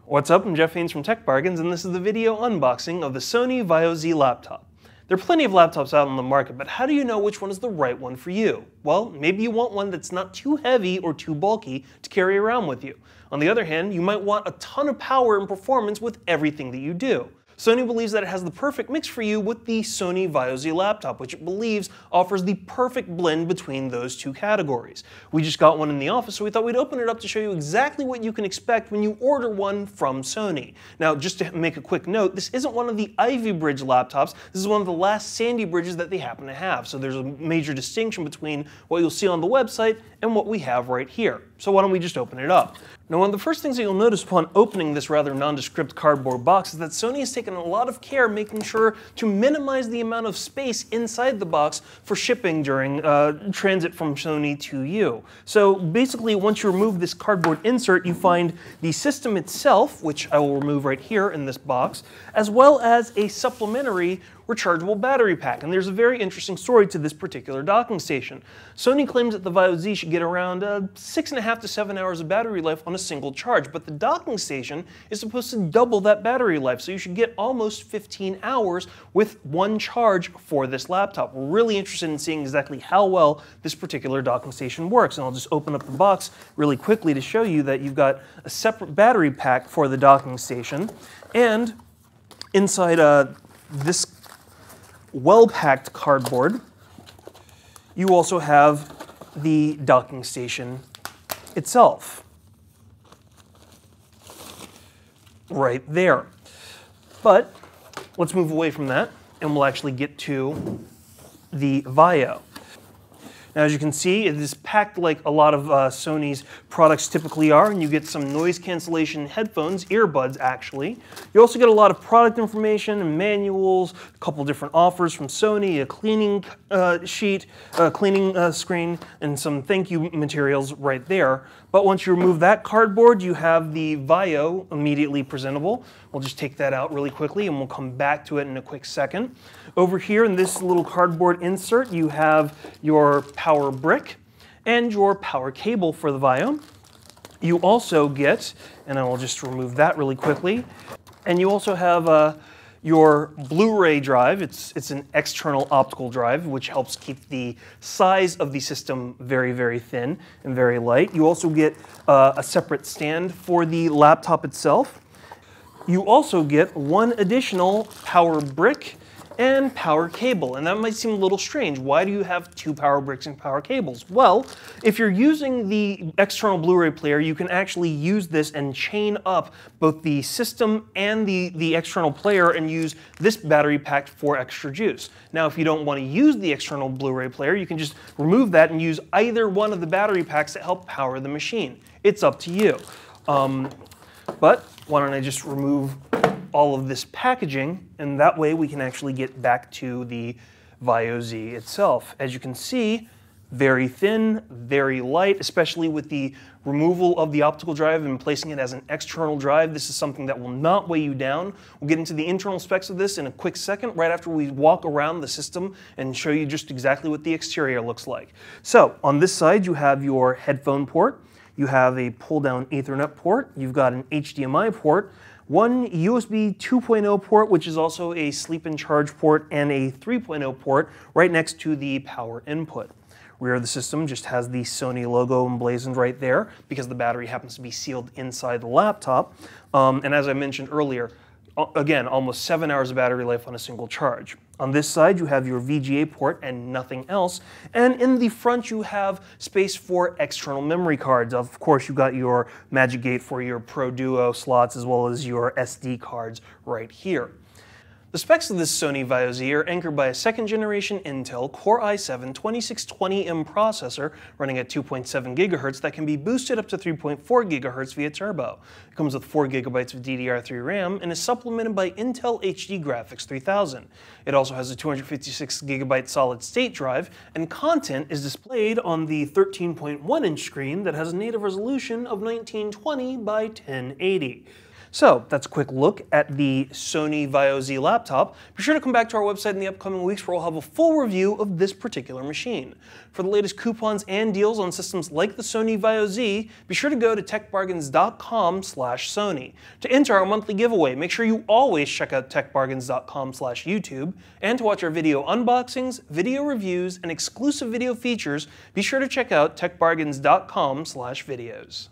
What's up, I'm Jeff Haynes from Tech Bargains, and this is the video unboxing of the Sony Vaio Z laptop. There are plenty of laptops out on the market, but how do you know which one is the right one for you? Well, maybe you want one that's not too heavy or too bulky to carry around with you. On the other hand, you might want a ton of power and performance with everything that you do. Sony believes that it has the perfect mix for you with the Sony Vaio Z laptop, which it believes offers the perfect blend between those two categories. We just got one in the office, so we thought we'd open it up to show you exactly what you can expect when you order one from Sony. Now, just to make a quick note, this isn't one of the Ivy Bridge laptops. This is one of the last Sandy Bridges that they happen to have, so there's a major distinction between what you'll see on the website and what we have right here. So why don't we just open it up? Now, one of the first things that you'll notice upon opening this rather nondescript cardboard box is that Sony has taken a lot of care making sure to minimize the amount of space inside the box for shipping during transit from Sony to you. So basically, once you remove this cardboard insert, you find the system itself, which I will remove right here in this box, as well as a supplementary rechargeable battery pack. And there's a very interesting story to this particular docking station. Sony claims that the Vaio Z should get around 6.5 to 7 hours of battery life on a single charge, but the docking station is supposed to double that battery life, so you should get almost 15 hours with one charge for this laptop. We're really interested in seeing exactly how well this particular docking station works, and I'll just open up the box really quickly to show you that you've got a separate battery pack for the docking station, and inside this well-packed cardboard, you also have the docking station itself. Right there. But let's move away from that and we'll actually get to the Vaio. Now, as you can see, it is packed like a lot of Sony's products typically are, and you get some noise cancellation headphones, earbuds actually. You also get a lot of product information and manuals, a couple different offers from Sony, a cleaning sheet, a cleaning screen, and some thank you materials right there. But once you remove that cardboard, you have the Vaio immediately presentable. We'll just take that out really quickly and we'll come back to it in a quick second. Over here in this little cardboard insert, you have your power brick and your power cable for the Vaio. You also get, and I will just remove that really quickly, and you also have your Blu-ray drive. It's an external optical drive, which helps keep the size of the system very, very thin and very light. You also get a separate stand for the laptop itself. You also get one additional power brick and power cable, and that might seem a little strange. Why do you have two power bricks and power cables? Well, if you're using the external Blu-ray player, you can actually use this and chain up both the system and the external player and use this battery pack for extra juice. Now, if you don't want to use the external Blu-ray player, you can just remove that and use either one of the battery packs that help power the machine. It's up to you. But why don't I just remove all of this packaging, and that way we can actually get back to the Vaio Z itself. As you can see, very thin, very light, especially with the removal of the optical drive and placing it as an external drive. This is something that will not weigh you down. We'll get into the internal specs of this in a quick second, right after we walk around the system and show you just exactly what the exterior looks like. So on this side, you have your headphone port, you have a pull-down Ethernet port, you've got an HDMI port, one USB 2.0 port, which is also a sleep and charge port, and a 3.0 port right next to the power input. Rear of the system just has the Sony logo emblazoned right there because the battery happens to be sealed inside the laptop. And as I mentioned earlier, again, almost 7 hours of battery life on a single charge. On this side, you have your VGA port and nothing else. And in the front, you have space for external memory cards. Of course, you've got your Magic Gate for your Pro Duo slots, as well as your SD cards right here. The specs of this Sony Vaio Z are anchored by a second-generation Intel Core i7 2620M processor running at 2.7 GHz that can be boosted up to 3.4 GHz via turbo. It comes with 4 GB of DDR3 RAM and is supplemented by Intel HD Graphics 3000. It also has a 256 GB solid-state drive, and content is displayed on the 13.1-inch screen that has a native resolution of 1920 by 1080. So that's a quick look at the Sony Vaio Z laptop. Be sure to come back to our website in the upcoming weeks where we'll have a full review of this particular machine. For the latest coupons and deals on systems like the Sony Vaio Z, be sure to go to techbargains.com/Sony. To enter our monthly giveaway, make sure you always check out techbargains.com/YouTube, and to watch our video unboxings, video reviews, and exclusive video features, be sure to check out techbargains.com/videos.